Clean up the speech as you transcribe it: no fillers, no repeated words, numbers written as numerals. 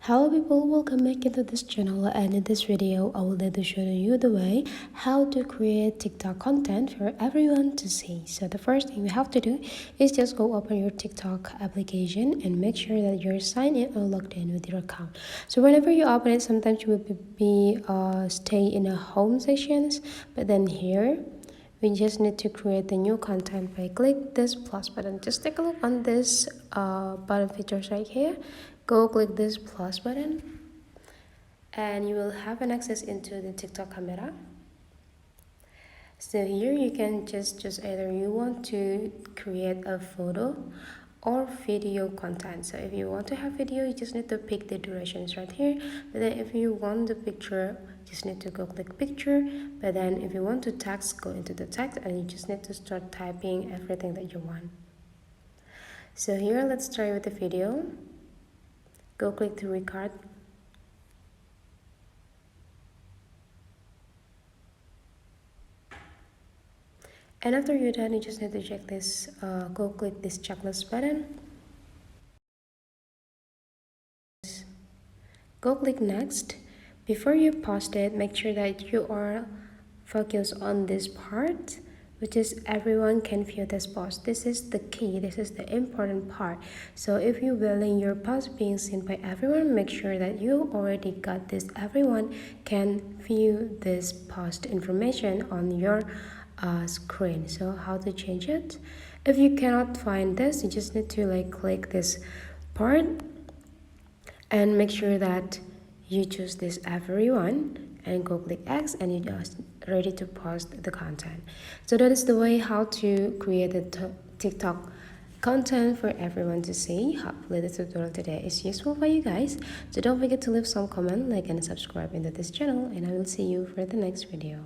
Hello people, welcome back into this channel, and in this video I will to show you the way how to create TikTok content for everyone to see. So the first thing you have to do is just go open your TikTok application and make sure that you're signed in or logged in with your account. So whenever you open it, sometimes you will stay in a home sections, but then here we just need to create the new content by click this plus button. Just take a look on this button features right here. Go click this plus button and you will have an access into the TikTok camera. So here you can just choose either you want to create a photo or video content. So if you want to have video, you just need to pick the durations right here. But then if you want the picture, just need to go click picture. But then if you want to text, go into the text and you just need to start typing everything that you want. So here let's try with the video. Go click to record. And after you're done, you just need to check this, go click this checklist button. Go click next. Before you post it, make sure that you are focused on this part, which is everyone can view this post. This is the key, this is the important part. So if you're willing your post being seen by everyone, make sure that you already got this everyone can view this post information on your screen. So how to change it? If you cannot find this, you just need to click this part and make sure that you choose this everyone and go click X and you just ready to post the content. So that is the way how to create a TikTok content for everyone to see. Hopefully the tutorial today is useful for you guys. So don't forget to leave some comment, like and subscribe into this channel, and I will see you for the next video.